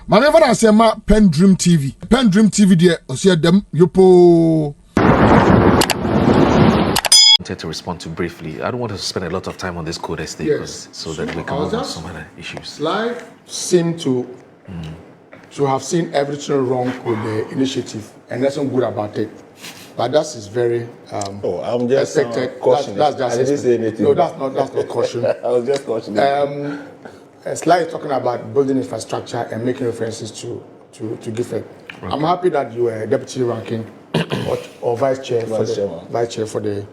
Manever I say ma PENDREAM TV. PENDREAM TV there, I see them yopo. To respond to briefly, I don't want to spend a lot of time on this code estate so that we can move on some other issues. Life seem to have seen everything wrong with the initiative and nothing good about it. But that is very I'm just expected. Cautioning. That's just I didn't say anything. No, that's not caution. I was just cautioning. Sly is talking about building infrastructure and making references to GIFEC. Okay. I'm happy that you are deputy ranking or vice chair for the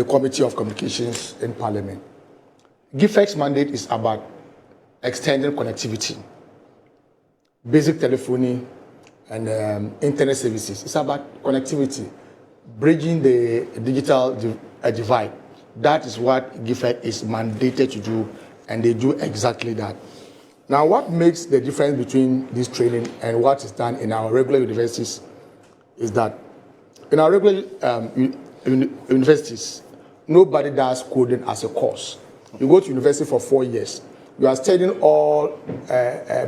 Committee of Communications in Parliament. GIFEC's mandate is about extending connectivity, basic telephony, and internet services. It's about connectivity, bridging the digital divide. That is what GIFEC is mandated to do, and they do exactly that. Now, what makes the difference between this training and what is done in our regular universities is that in our regular universities, nobody does coding as a course. You go to university for 4 years. You are studying all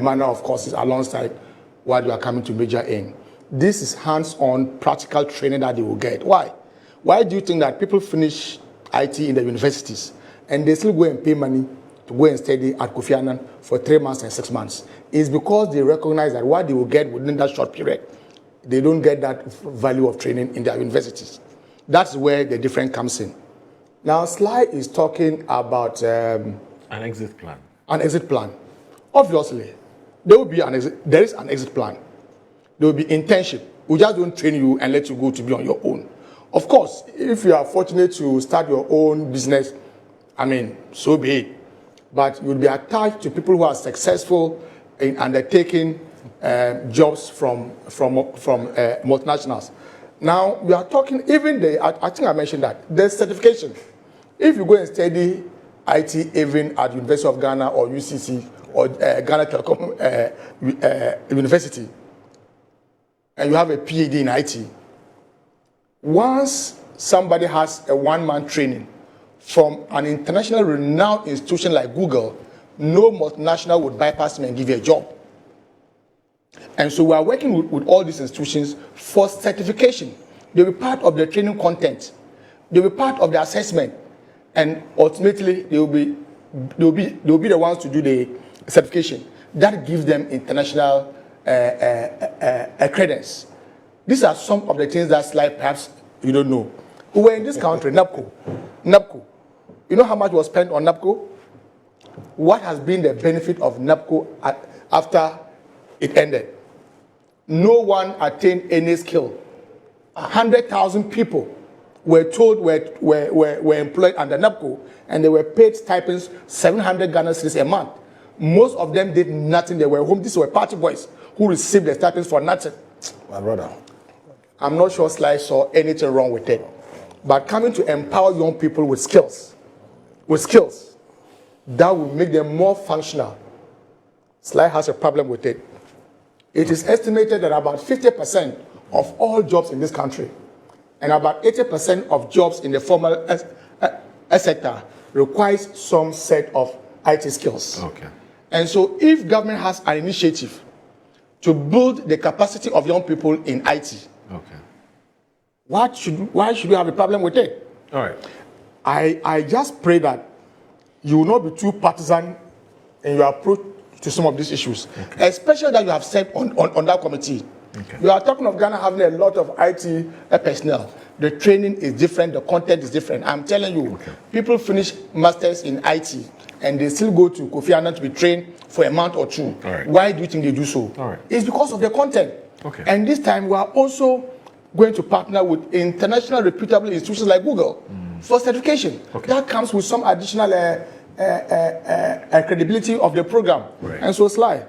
manner of courses alongside what you are coming to major in. This is hands-on practical training that they will get. Why? Why do you think that people finish IT in the universities and they still go and pay money to go and study at Kofi Annan for 3 months and 6 months? It's because they recognize that what they will get within that short period, they don't get that value of training in their universities. That's where the difference comes in. Now, Sly is talking about an exit plan. An exit plan. Obviously, there will be there is an exit plan. There will be internship. We just don't train you and let you go to be on your own. Of course, if you are fortunate to start your own business, I mean, so be it. But you'll be attached to people who are successful in undertaking jobs from multinationals. Now, we are talking, even I think I mentioned that, there's certification. If you go and study IT even at University of Ghana or UCC or Ghana Telecom University, and you have a PhD in IT, once somebody has a one-man training from an international renowned institution like Google, no multinational would bypass him and give you a job. And so we are working with all these institutions for certification. They'll be part of the training content. They'll be part of the assessment. And ultimately, they'll be the ones to do the certification. That gives them international credence. These are some of the things that perhaps you don't know. We were in this country, NAPCO. You know how much was spent on NAPCO? What has been the benefit of NAPCO after it ended? No one attained any skill. 100,000 people were told were employed under NAPCO, and they were paid stipends 700 Ghana cedis a month. Most of them did nothing. They were home. These were party boys who received the stipends for nothing. My brother, I'm not sure Sly saw anything wrong with it. But coming to empower young people with skills, that will make them more functional. Sly has a problem with it. It is estimated that about 50% of all jobs in this country and about 80% of jobs in the formal sector requires some set of IT skills. Okay. And so if government has an initiative to build the capacity of young people in IT, why should we have a problem with it? All right. I just pray that you will not be too partisan in your approach to some of these issues, especially that you have said on that committee. You are talking of Ghana having a lot of IT personnel. The training is different, the content is different. I'm telling you, people finish masters in IT and they still go to Kofi Annan to be trained for a month or two. Why do you think they do so? It's because of the content. And this time we are also going to partner with international reputable institutions like Google for certification. That comes with some additional credibility of the program. And so, Sly,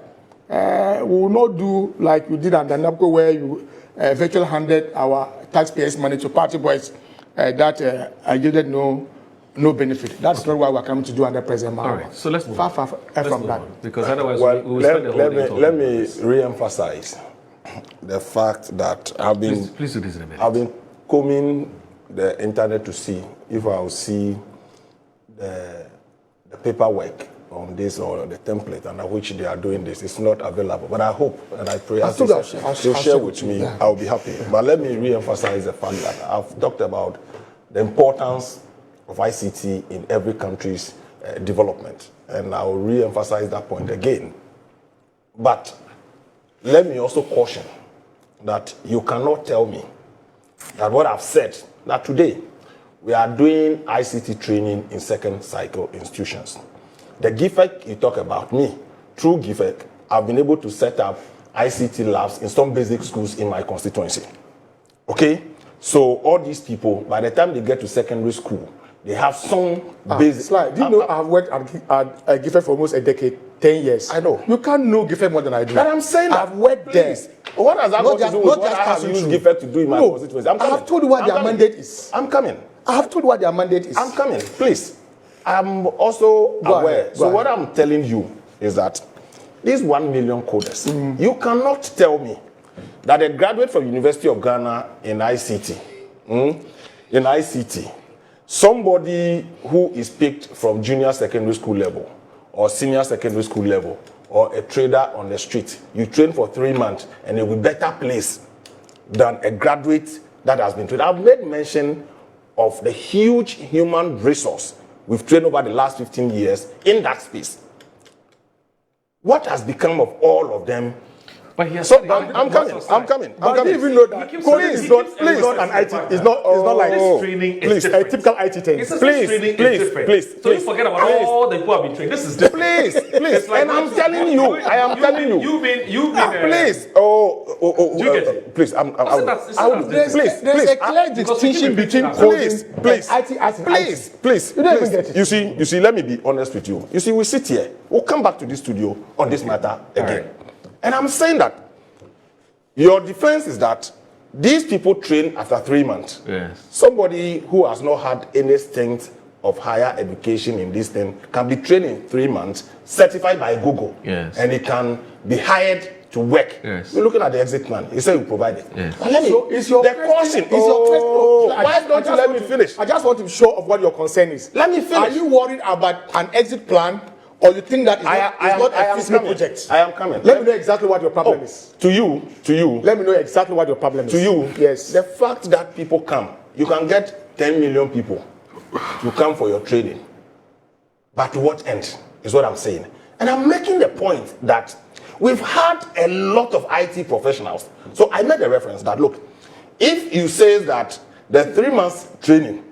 we will not do like you did under NAPCO, where you virtually handed our taxpayers' money to party boys that yielded no benefit. That's not what we're coming to do under President Mahama. All right, so let's move far from that. Because otherwise, we will spend the whole day talking let me re-emphasize the fact that I've been please do this in a minute. I've been combing the internet to see if I will see the paperwork on this or the template under which they are doing this. It's not available. But I hope and I pray I'll share with me. Yeah. I'll be happy. But let me re-emphasize the fact that I've talked about the importance of ICT in every country's development. And I'll re-emphasize that point again. But let me also caution that you cannot tell me that what I've said, that today we are doing ICT training in second cycle institutions. The GIFEC you talk about, me, through GIFEC, I've been able to set up ICT labs in some basic schools in my constituency. Okay? So all these people, by the time they get to secondary school, they have some basic... Do you know I've worked at GIFEC for almost a decade, 10 years. I know. You can't know GIFEC more than I do. But I'm saying that I've worked there. What has that got to do with what I have used GIFEC to do in my constituency? I have told you what their mandate is. I'm coming. I have told you what their mandate is. I'm coming, please. I'm also aware. So what I'm telling you is that these 1 million coders, you cannot tell me that a graduate from University of Ghana in ICT, somebody who is picked from junior secondary school level or senior secondary school level or a trader on the street, you train for 3 months and it will be better placed than a graduate that has been trained. I've made mention of the huge human resource we've trained over the last 15 years in that space. What has become of all of them? But I'm coming. I didn't even know that coding is not an IT. It's not like training a typical IT thing. Please. So you forget about all the people have been trained. This is different. Please. And I'm telling you, You've been. Please. Do you get it? Please. There's a clear distinction between coding and IT. Please. You don't even get it. You see. Let me be honest with you. You see, we sit here. We'll come back to this studio on this matter again. And I'm saying that your defense is that these people train after 3 months. Yes. Somebody who has not had any stint of higher education in this thing can be trained in 3 months, certified by Google. Yes. And he can be hired to work. Yes. We're looking at the exit plan. He said you provide it. Yes. But let me, so is your question. Why don't you let me finish? I just want to show of what your concern is. Let me finish. Are you worried about an exit plan? Or you think that it's not a feasible project? I am coming. Let me know exactly what your problem is. To you. Let me know exactly what your problem is. To you. Yes. The fact that people come, you can get 10 million people to come for your training. But to what end is what I'm saying. And I'm making the point that we've had a lot of IT professionals. So I made a reference that, look, if you say that the 3 months training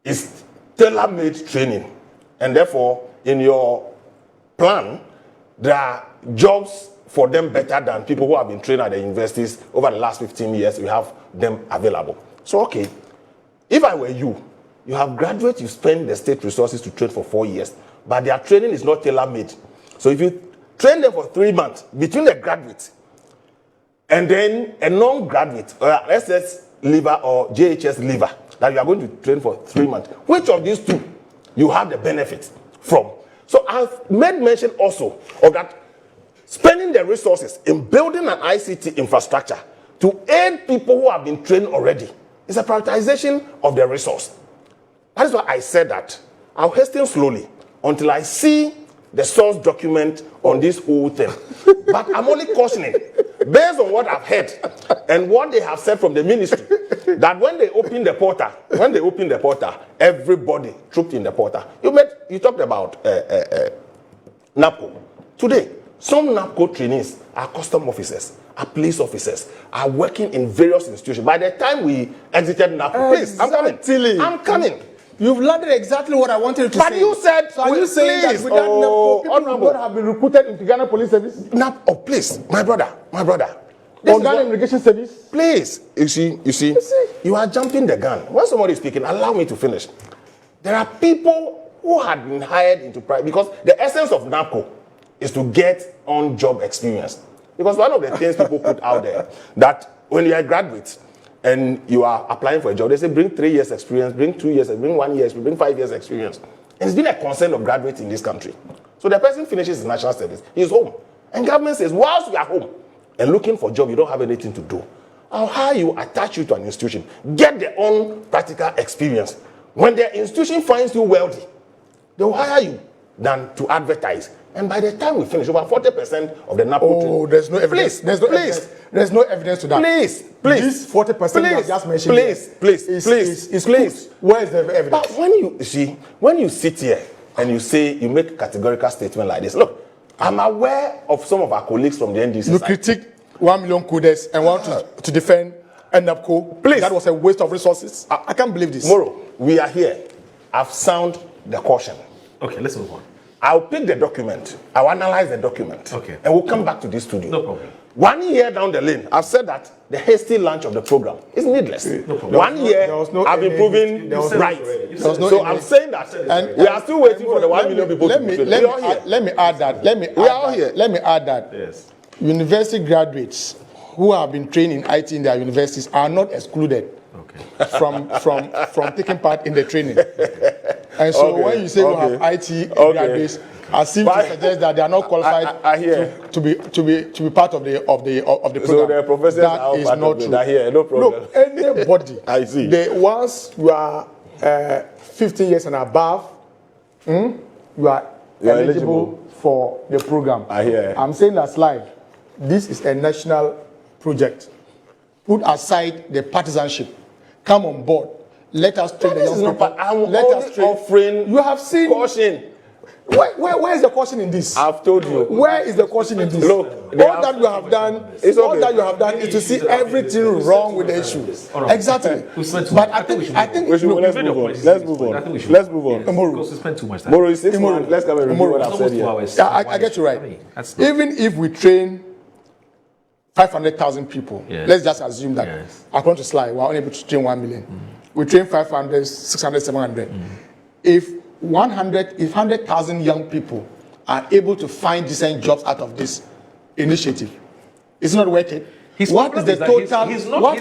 is tailor-made training, and therefore in your plan, there are jobs for them better than people who have been trained at the universities over the last 15 years. We have them available. So, okay, if I were you have graduates, you spend the state resources to train for 4 years, but their training is not tailor-made. So if you train them for 3 months between the graduates and then a non-graduate, or SS leaver or JHS leaver, that you are going to train for 3 months, which of these two you have the benefit from? So I've made mention also of that spending the resources in building an ICT infrastructure to aid people who have been trained already is a prioritization of the resource. That is why I said that I'll hasten slowly until I see the source document on this whole thing. But I'm only cautioning, based on what I've heard and what they have said from the ministry, that when they open the portal, everybody trooped in the portal. You talked about NAPCO. Today, some NAPCO trainees are custom officers, are police officers, are working in various institutions. By the time we exited NAPCO, please, I'm coming. You've landed exactly what I wanted you to say. But you said, so are you saying that without NAPCO, people would have been recruited into Ghana Police Service? Please, my brother. Or Ghana Immigration Service? Please, you see, you are jumping the gun. When somebody is speaking, allow me to finish. There are people who had been hired into private, because the essence of NAPCO is to get on-job experience. Because one of the things people put out there, that when you are a graduate and you are applying for a job, they say bring 3 years experience, bring 2 years, bring 1 year, bring 5 years experience. And it's been a concern of graduates in this country. So the person finishes his national service, he's home. And government says, whilst you are home and looking for a job, you don't have anything to do, I'll hire you, attach you to an institution, get their own practical experience. When the institution finds you wealthy, they will hire you than to advertise. And by the time we finish, over 40% of the NAPO. Oh, there's no evidence. Please, please. There's no evidence to that. Please. This 40% you just mentioned. Please. Where is the evidence? But when you sit here and you say, you make a categorical statement like this, look, I'm aware of some of our colleagues from the NDC. You critique 1 million coders and want to defend NPP. Please. That was a waste of resources. I can't believe this. Moro, we are here. I've sound the caution. Okay, let's move on. I'll pick the document. I'll analyze the document. Okay. And we'll come back to this studio. No problem. 1 year down the lane, I've said that the hasty launch of the program is needless. No problem. 1 year, I've been proven right. So I'm saying that, and we are still waiting for the 1 million people to be Let me add that. Let me add that. Yes. University graduates who have been trained in IT in their universities are not excluded from taking part in the training. And so when you say we have IT graduates, I seem to suggest that they are not qualified to be part of the program. So the professors that is not true. No problem. Look, anybody. I see. Once you are 15 years and above, you are eligible for the program. I hear. I'm saying that slide. This is a national project. Put aside the partisanship. Come on board. Let us train the young people. Let us offering. You have seen caution. Where is the caution in this? I've told you. Where is the caution in this? Look, all that you have done is to see everything wrong with the issue. Exactly. But I think let's move on. Moro, Because we spend too much time. Moro is 6 months. Let's come and review what I've said here. I get you right. Even if we train 500,000 people, let's just assume that according to slide, we're only able to train 1 million. We train 500, 600, 700. If 100,000 young people are able to find decent jobs out of this initiative, it's not worth it. What is the total? He's not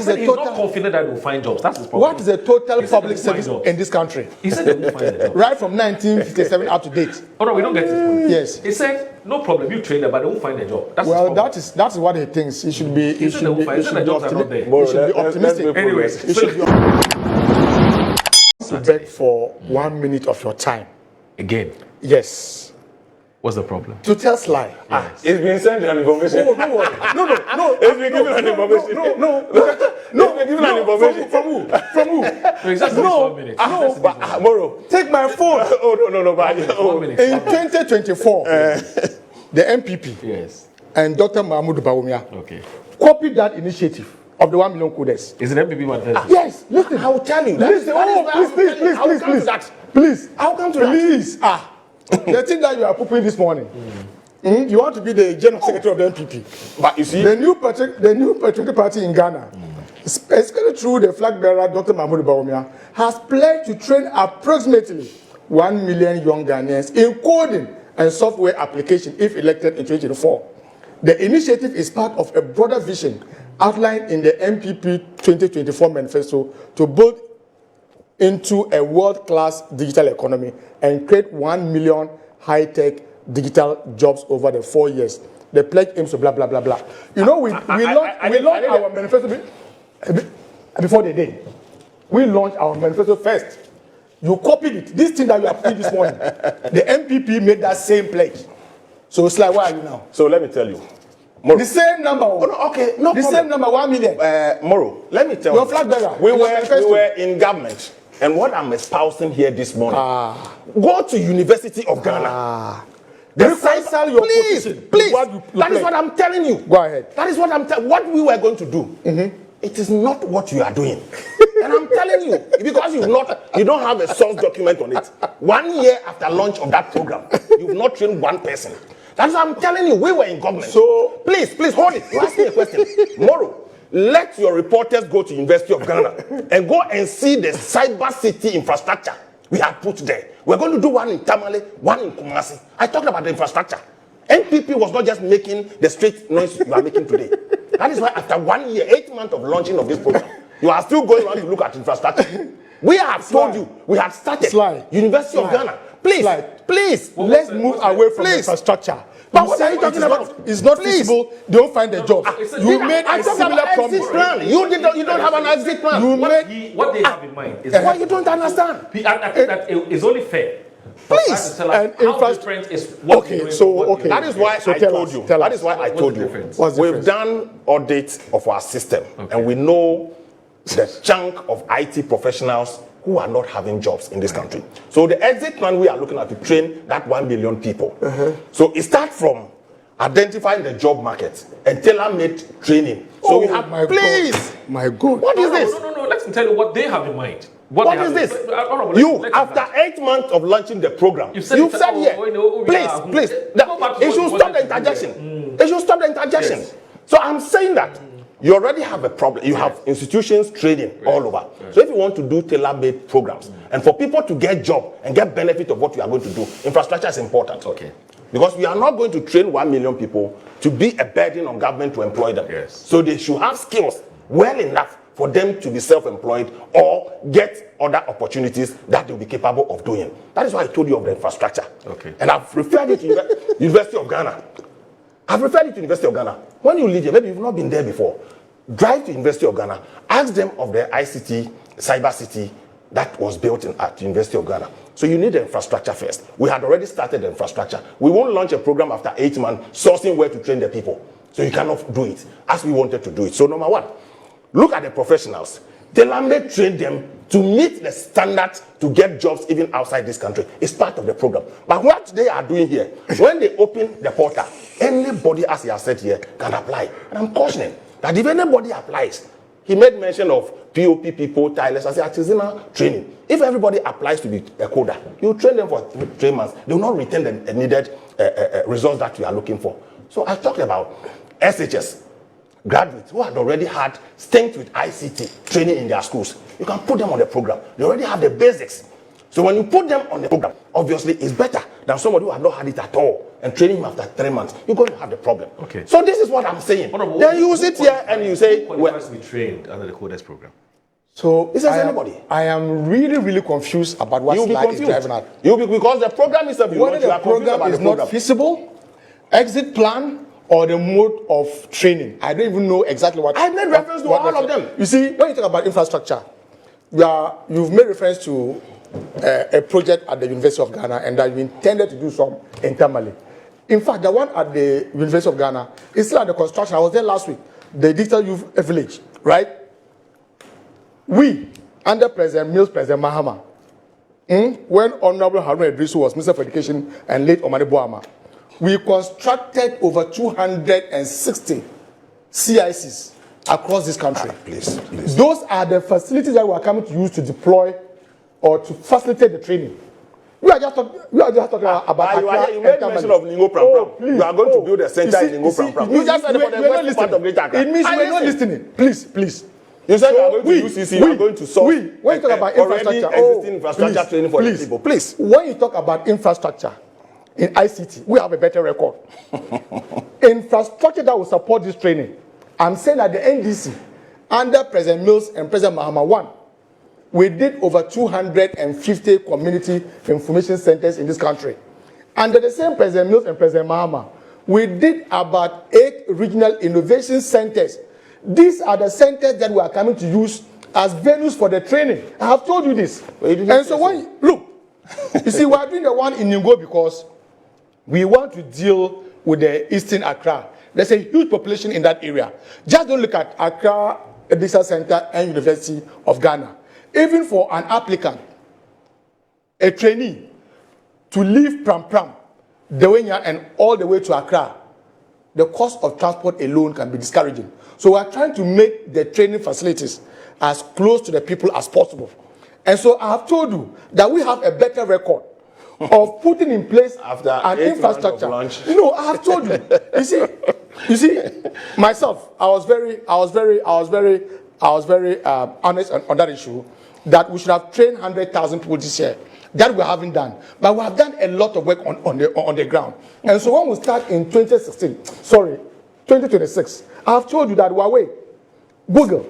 confident that we'll find jobs. That's his problem. What is the total public service in this country? He said they will find the jobs. Right from 1957 up to date. Oh no, we don't get his point. Yes. He said no problem. You train them, but they won't find a job. That's well, that is what he thinks. He should be. He should be optimistic. Anyways, he should be beg for 1 minute of your time. Again. Yes. What's the problem? To tell Sly. It's been sent an information. Oh, no worry. No. It's been given an information. No. It's been given an information. From who? No. 1 minute. No. Moro. Take my phone. Oh, no. 1 minute. In 2024, the NPP and Dr. Mahmoud Bawumia copied that initiative of the 1 million coders. Is it NPP manifesto? Yes. Listen, I will tell you. Please. I'll come to that. Please. The thing that you are pooping this morning. You want to be the general secretary of the NPP. But you see, the new patriotic party in Ghana, especially through the flag bearer Dr. Mahmoud Bawumia, has pledged to train approximately 1 million young Ghanaians in coding and software application if elected in 2024. The initiative is part of a broader vision outlined in the NPP 2024 manifesto to build into a world-class digital economy and create 1 million high-tech digital jobs over the 4 years. The pledge aims to blah, blah, blah, blah. You know, we launched our manifesto before they did. We launched our manifesto first. You copied it. This thing that you are putting this morning, the NPP made that same pledge. So it's like, where are you now? So let me tell you. Moro. The same number. Oh, no, okay, no the problem. Same number, 1 million. Moro, let me tell you. Your flag bearer. We were in government. And what I'm espousing here this morning, go to University of Ghana. Reconcile your position. Please. That is what I'm telling you. Go ahead. That is what I'm telling you. What we were going to do. It is not what you are doing. And I'm telling you, because you don't have a source document on it. 1 year after launch of that program, you've not trained one person. That's what I'm telling you. We were in government. So please hold it. You ask me a question. Moro, let your reporters go to University of Ghana and go and see the cyber city infrastructure we have put there. We're going to do one in Tamale, one in Kumasi. I talked about the infrastructure. NPP was not just making the straight noise you are making today. That is why after 1 year, 8 months of launching of this program, you are still going around to look at infrastructure. We have told you, we have started University of Ghana. Please, let's move away from infrastructure. But what are you talking about? It's not feasible. They don't find a job. You made a similar promise. Plan. You don't have an exit plan. What they have in mind is what you don't understand. I think that it's only fair Please. Tell us how different is what you're doing. So that is why I told you. That is why I told you. We've done audits of our system, and we know the chunk of IT professionals who are not having jobs in this country. So the exit plan we are looking at to train that 1 million people. So it starts from identifying the job market and tailor-made training. So we have, please. My God. What is this? No. Let me tell you what they have in mind. What is this? You, after 8 months of launching the program, you've said here, please, it should stop the interjection. It should stop the interjection. Yes. So I'm saying that you already have a problem. You have institutions trading all over. So if you want to do tailor-made programs, and for people to get job and get benefit of what you are going to do, infrastructure is important. Okay. Because we are not going to train 1 million people to be a burden on government to employ them. Yes. So they should have skills well enough for them to be self-employed or get other opportunities that they'll be capable of doing. That is why I told you of the infrastructure. Okay. And I've referred you to University of Ghana. When you leave here, maybe you've not been there before, drive to University of Ghana, ask them of the ICT, cyber city that was built at University of Ghana. So you need the infrastructure first. We had already started the infrastructure. We won't launch a program after 8 months, sourcing where to train the people. So you cannot do it as we wanted to do it. So number one, look at the professionals. Tailor-made train them to meet the standards to get jobs even outside this country. It's part of the program. But what they are doing here, when they open the portal, anybody, as he has said here, can apply. And I'm cautioning that if anybody applies, he made mention of POP people, tilers, as artisanal training. If everybody applies to be a coder, you train them for 3 months. They will not retain the needed results that you are looking for. So I talked about SHS graduates who had already had stints with ICT training in their schools. You can put them on the program. They already have the basics. So when you put them on the program, obviously it's better than somebody who had not had it at all and training him after 3 months. You're going to have the problem. Okay. So this is what I'm saying. Then you sit here and you say, who qualifies to be trained under the Codex program? So anybody. I am really confused about what slide is driving at. Because the program is whether the program is not feasible, exit plan, or the mode of training. I don't even know exactly what. I made reference to all of them. You see, when you talk about infrastructure, you've made reference to a project at the University of Ghana and that you intended to do some internally. In fact, the one at the University of Ghana is still under construction. I was there last week. The Digital Youth Village, right? We, under President Mills, President Mahama, when Honorable Haruna Idrisu was Minister for Education and late Omani Boama, we constructed over 260 CICs across this country. Please. Those are the facilities that we are coming to use to deploy or to facilitate the training. We are just talking about. You made mention of Ningo Pram. You are going to build a center in Ningo Pram. You just said for the western part of Greater Accra. It means we're not listening. Please. You said you are going to UCC, you are going to solve when you talk about infrastructure, existing infrastructure training for the people. Please. When you talk about infrastructure in ICT, we have a better record. Infrastructure that will support this training. I'm saying that the NDC, under President Mills and President Mahama 1, we did over 250 community information centers in this country. Under the same President Mills and President Mahama, we did about 8 regional innovation centers. These are the centers that we are coming to use as venues for the training. I have told you this. And so when look, you see, we are doing the one in Ningo because we want to deal with the Eastern Accra. There's a huge population in that area. Just don't look at Accra Digital Center and University of Ghana. Even for an applicant, a trainee, to leave Pram, Dewenya, and all the way to Accra, the cost of transport alone can be discouraging. So we are trying to make the training facilities as close to the people as possible. And so I have told you that we have a better record of putting in place an infrastructure. No, I have told you. You see, myself, I was very honest on that issue, that we should have trained 100,000 people this year. That we haven't done. But we have done a lot of work on the ground. And so when we start in 2026, I have told you that Huawei, Google,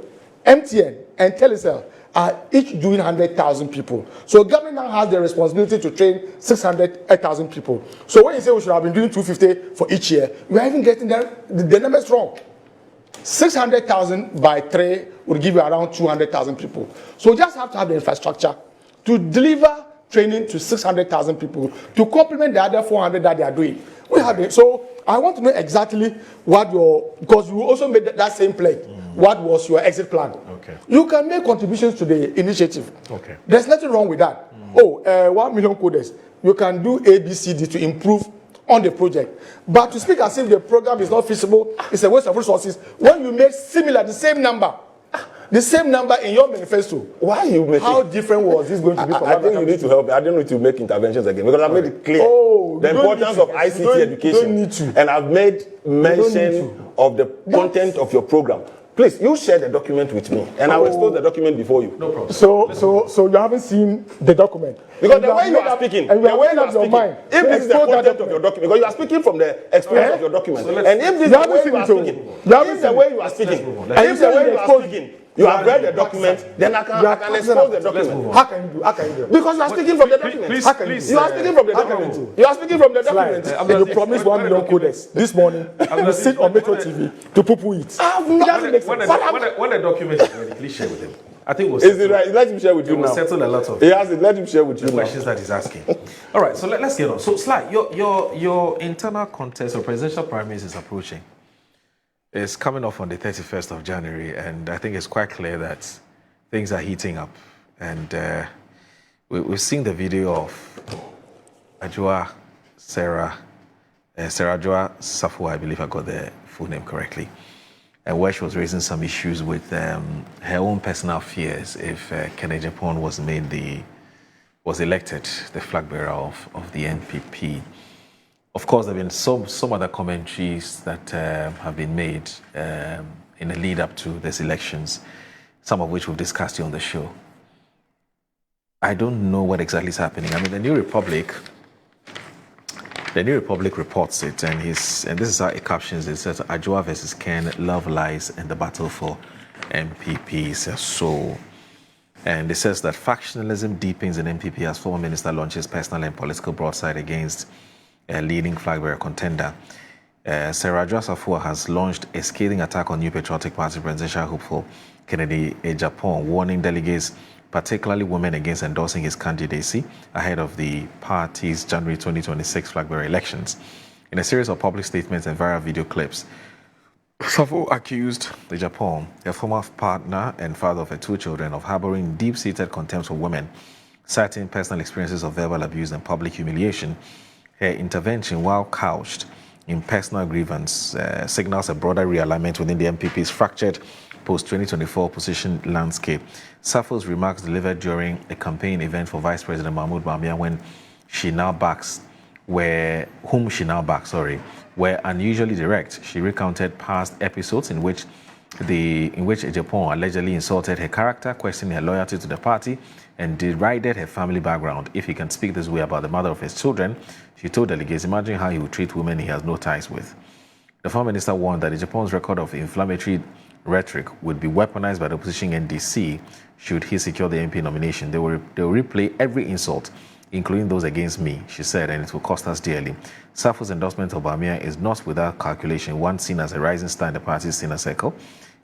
MTN, and Telecel are each doing 100,000 people. So government now has the responsibility to train 600,000 people. So when you say we should have been doing 250 for each year, we are even getting the numbers wrong. 600,000 by 3 would give you around 200,000 people. So we just have to have the infrastructure to deliver training to 600,000 people to complement the other 400 that they are doing. We have it. So I want to know exactly what because you also made that same pledge. What was your exit plan? Okay. You can make contributions to the initiative. Okay. There's nothing wrong with that. 1 million coders. You can do A, B, C, D to improve on the project. But to speak as if the program is not feasible, it's a waste of resources. When you make similar, the same number in your manifesto, Why are you making? how different was this going to be? I think you need to help me. I don't need to make interventions again because I've made it clear the importance of ICT education. You don't need to. And I've made mention of the content of your program. Please, you share the document with me, and I will expose the document before you. No problem. So you haven't seen the document Because the way you are speaking, and the way you are speaking, if this is the content of your document, because you are speaking from the experience of your document, and if this is the way you are speaking, if the way you are speaking, if the way you are speaking, you have read the document, then I can expose the document. How can you do? How can you do? Because you are speaking from the document. How can you do? You are speaking from the document. You are speaking from the document. And you promised 1 million coders this morning. You sit on Metro TV to poo-poo it. When the document is ready, please share with him. I think we'll Is it right? Let him share with you we'll now. settle a lot of He has it. Let him share with you the now. questions that he's asking. All right, so let's get on. So, Sly, your internal contest or presidential primaries is approaching. It's coming off on the 31st of January, and I think it's quite clear that things are heating up. And we've seen the video of Sarah Joa Safo, I believe I got the full name correctly, and where she was raising some issues with her own personal fears if Kennedy Japan was elected the flag bearer of the NPP. Of course, there have been some other commentaries that have been made in the lead up to these elections, some of which we've discussed here on the show. I don't know what exactly is happening. I mean, the New Republic reports it, and this is how it captions it. It says, Ajua versus Ken, love lies, and the battle for MPP says so. And it says that factionalism deepens in MPP as former minister launches personal and political broadside against a leading flag-bearer contender. Sarah Joa Safo has launched a scathing attack on New Patriotic Party presidential hopeful Kennedy Japan, warning delegates, particularly women, against endorsing his candidacy ahead of the party's January 2026 flag-bearer elections. In a series of public statements and viral video clips, Safo accused the Japan, her former partner and father of her 2 children, of harboring deep-seated contempt for women, citing personal experiences of verbal abuse and public humiliation. Her intervention, while couched in personal grievance, signals a broader realignment within the MPP's fractured post-2024 opposition landscape. Safo's remarks delivered during a campaign event for Vice President Mahmoud Bawumia whom she now backs, were unusually direct. She recounted past episodes in which Japan allegedly insulted her character, questioning her loyalty to the party, and derided her family background. If he can speak this way about the mother of his children, she told delegates, imagine how he would treat women he has no ties with. The former minister warned that Japan's record of inflammatory rhetoric would be weaponized by the opposition NDC should he secure the MP nomination. They will replay every insult, including those against me, she said, and it will cost us dearly. Safo's endorsement of Bawumia is not without calculation. One seen as a rising star in the party's inner circle,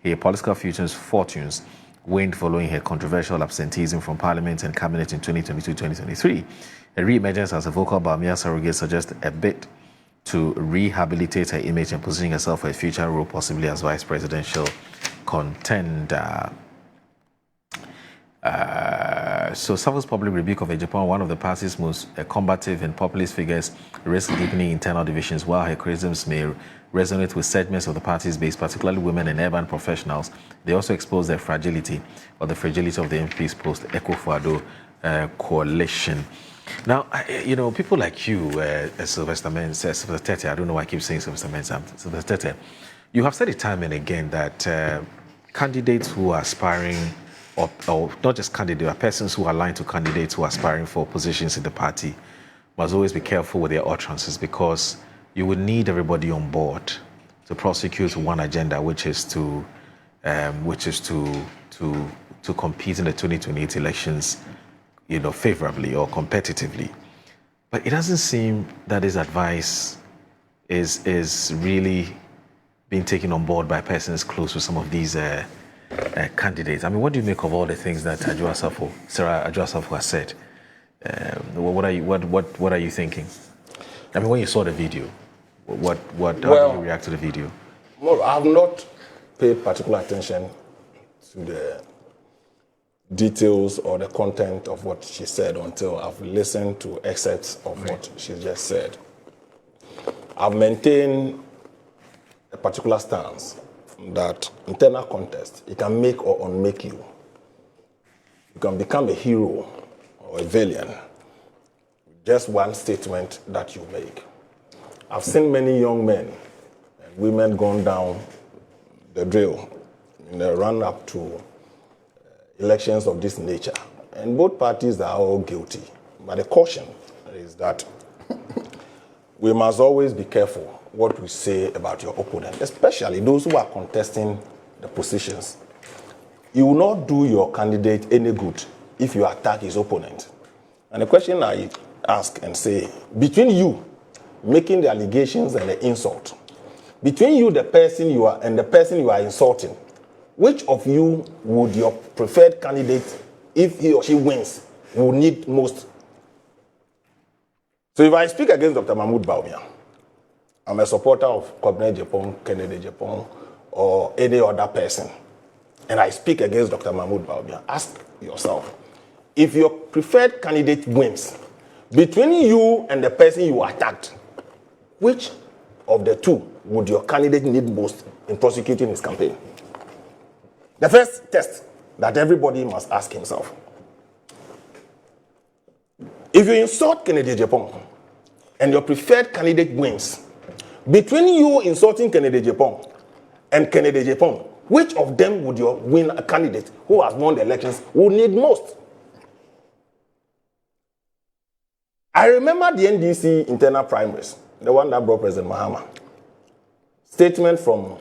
her political fortunes waned following her controversial absenteeism from Parliament and Cabinet in 2022-2023. A re-emergence as a vocal Bawumia surrogate suggests a bit to rehabilitate her image and positioning herself for a future role, possibly as vice presidential contender. So Safo's public rebuke of Japan, one of the party's most combative and populist figures, risks deepening internal divisions, while her criticisms may resonate with segments of the party's base, particularly women and urban professionals. They also expose the fragility of the MP's post-Ekufuado coalition. Now, people like you, Sylvester Tete, I don't know why I keep saying Sylvester Mensah, Sylvester Tete, you have said it time and again that candidates who are aspiring, or not just candidates, but persons who are aligned to candidates who are aspiring for positions in the party must always be careful with their utterances, because you would need everybody on board to prosecute one agenda, which is to compete in the 2028 elections, favorably or competitively. But it doesn't seem that this advice is really being taken on board by persons close to some of these candidates. I mean, what do you make of all the things that Sarah Ajua Safo has said? What are you thinking? I mean, when you saw the video, how did you react to the video? Well, I have not paid particular attention to the details or the content of what she said until I've listened to excerpts of what she just said. I've maintained a particular stance that internal contest, it can make or unmake you. You can become a hero or a villain with just one statement that you make. I've seen many young men and women gone down the drill in the run-up to elections of this nature. And both parties are all guilty. But the caution is that we must always be careful what we say about your opponent, especially those who are contesting the positions. You will not do your candidate any good if you attack his opponent. And the question I ask and say, between you making the allegations and the insult, between you, the person you are, and the person you are insulting, which of you would your preferred candidate, if he or she wins, will need most? So if I speak against Dr. Mahmoud Bawumia, I'm a supporter of Kwabena Agyapong, Kennedy Agyapong, or any other person, and I speak against Dr. Mahmoud Bawumia, ask yourself, if your preferred candidate wins, between you and the person you attacked, which of the two would your candidate need most in prosecuting his campaign? The first test that everybody must ask himself. If you insult Kennedy Agyapong and your preferred candidate wins, between you insulting Kennedy Agyapong and Kennedy Agyapong, which of them would your win a candidate who has won the elections will need most? I remember the NDC internal primaries, the one that brought President Mahama. Statement from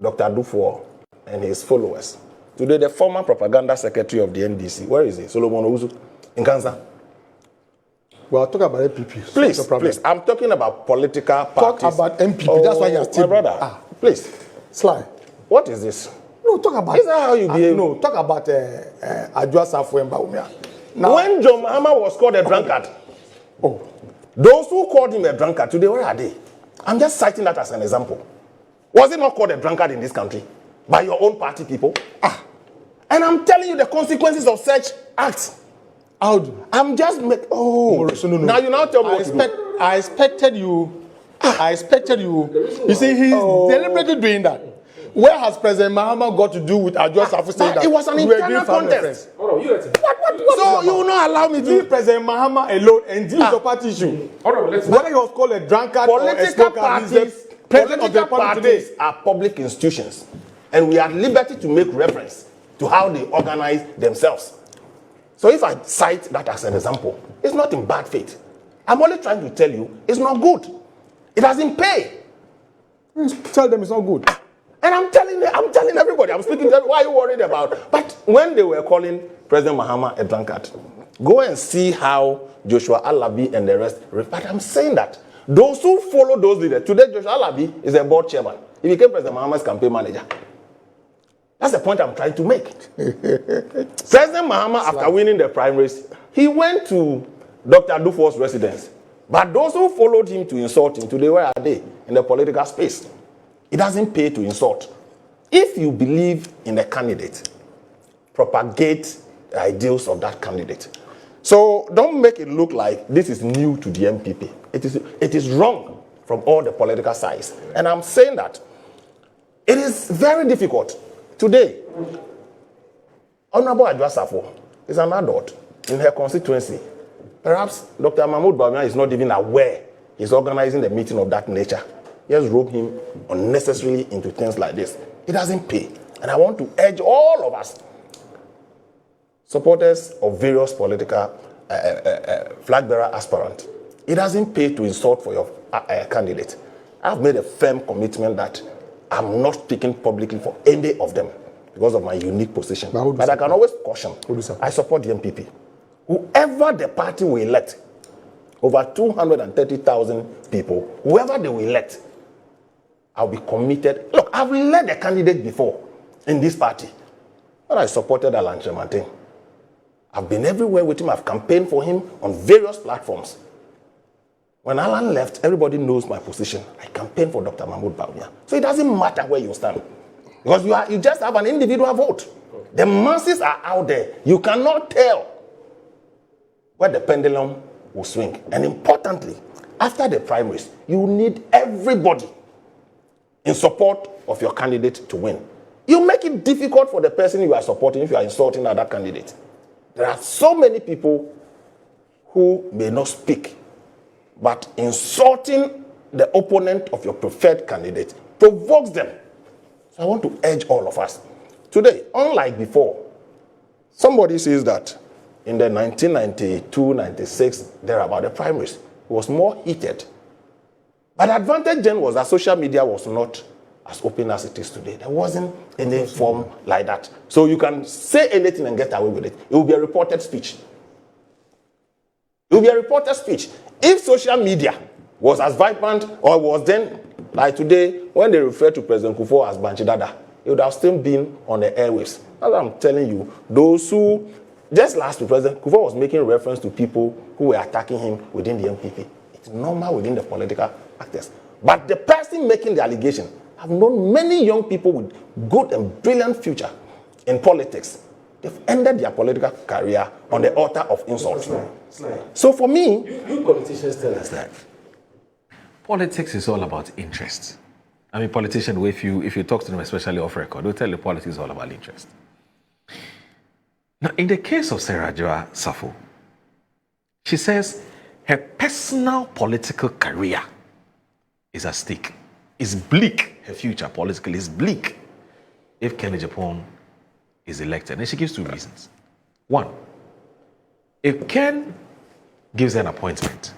Dr. Dufour and his followers. Today, the former propaganda secretary of the NDC, where is he? Solomon Owusu, in Kansas. Well, talk about NPP. Please. I'm talking about political parties. Talk about NPP. That's why you're still. My brother. Please. Sly. What is this? No, talk about. Is that how you behave? No, talk about Adjoa Safo and Bawumia. Now, when John Mahama was called a drunkard, those who called him a drunkard today, where are they? I'm just citing that as an example. Was it not called a drunkard in this country by your own party people? And I'm telling you the consequences of such acts. How do? I'm just no. Now you now tell me. I expected you. You see, he's deliberately doing that. Where has President Mahama got to do with Adjoa Safo saying that? It was an internal contest. Hold on, so you will not allow me to leave President Mahama alone and deal with the party issue. Whether he was called a drunkard or a smoker, he's the president of the party today. Are public institutions, and we are at liberty to make reference to how they organize themselves. So if I cite that as an example, it's not in bad faith. I'm only trying to tell you it's not good. It doesn't pay. Tell them it's not good. And I'm telling everybody, I'm speaking to them, why are you worried about? But when they were calling President Mahama a drunkard, go and see how Joshua Alabi and the rest. But I'm saying that those who follow those leaders, today Joshua Alabi is a board chairman. He became President Mahama's campaign manager. That's the point I'm trying to make. President Mahama, after winning the primaries, he went to Dr. Dufour's residence. But those who followed him to insult him, today, where are they? In the political space. It doesn't pay to insult. If you believe in a candidate, propagate the ideals of that candidate. So don't make it look like this is new to the NPP. It is wrong from all the political sides. And I'm saying that it is very difficult. Today, Honorable Adjoa Safo is an adult in her constituency. Perhaps Dr. Mahmoud Bawumia is not even aware he's organizing the meeting of that nature. Just rope him unnecessarily into things like this. It doesn't pay. And I want to urge all of us, supporters of various political flag bearer aspirants, it doesn't pay to insult for your candidate. I've made a firm commitment that I'm not speaking publicly for any of them because of my unique position. But I can always caution. I support the NPP. Whoever the party will elect, over 230,000 people, whoever they will elect, I'll be committed. Look, I've led a candidate before in this party. When I supported Alan Chemantin, I've been everywhere with him. I've campaigned for him on various platforms. When Alan left, everybody knows my position. I campaigned for Dr. Mahmoud Bawumia. So it doesn't matter where you stand. Because you just have an individual vote. The masses are out there. You cannot tell where the pendulum will swing. And importantly, after the primaries, you need everybody in support of your candidate to win. You make it difficult for the person you are supporting if you are insulting another candidate. There are so many people who may not speak, but insulting the opponent of your preferred candidate provokes them. So I want to urge all of us. Today, unlike before, somebody says that in the 1992-96, there about the primaries, it was more heated. But the advantage then was that social media was not as open as it is today. There wasn't any form like that. So you can say anything and get away with it. It will be a reported speech. It will be a reported speech. If social media was as vibrant or was then, like today, when they refer to President Kufuor as Banchidada, it would have still been on the airwaves. That's what I'm telling you. Those who, just last week, President Kufuor was making reference to people who were attacking him within the NPP. It's normal within the political actors. But the person making the allegation, I've known many young people with good and brilliant future in politics. They've ended their political career on the altar of insult. So for me, you politicians tell us that Politics is all about interest. I mean, politicians, if you talk to them, especially off record, they'll tell you politics is all about interest. Now, in the case of Sarah Joa Safo, she says her personal political career is at stake. It's bleak. Her future politically is bleak if Kenny Japan is elected. And she gives two reasons. One, if Ken gives her an appointment,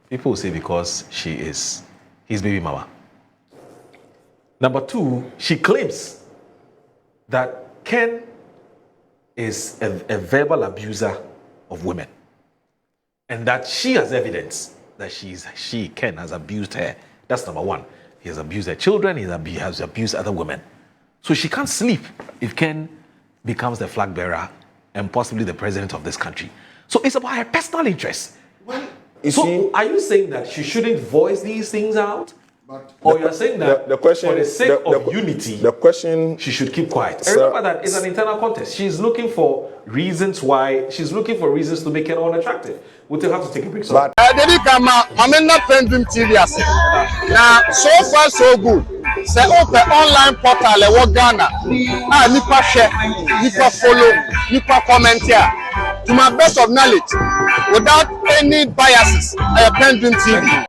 people will say because she is his baby mama. Number two, she claims that Ken is a verbal abuser of women, and that she has evidence that Ken has abused her. That's number one. He has abused her children, he has abused other women. So she can't sleep if Ken becomes the flag bearer and possibly the president of this country. So it's about her personal interests. Well, are you saying that she shouldn't voice these things out? Or you're saying that the question, for the sake of unity, she should keep quiet? Remember that it's an internal contest. She's looking for reasons to make it unattractive. We'll have to take a break. But I'm not PENDREAM TV. Now, so far so good. Say open online portal e Ghana. Nipa share, nipa follow, nipa comment here. To my best of knowledge, without any biases, I PENDREAM TV.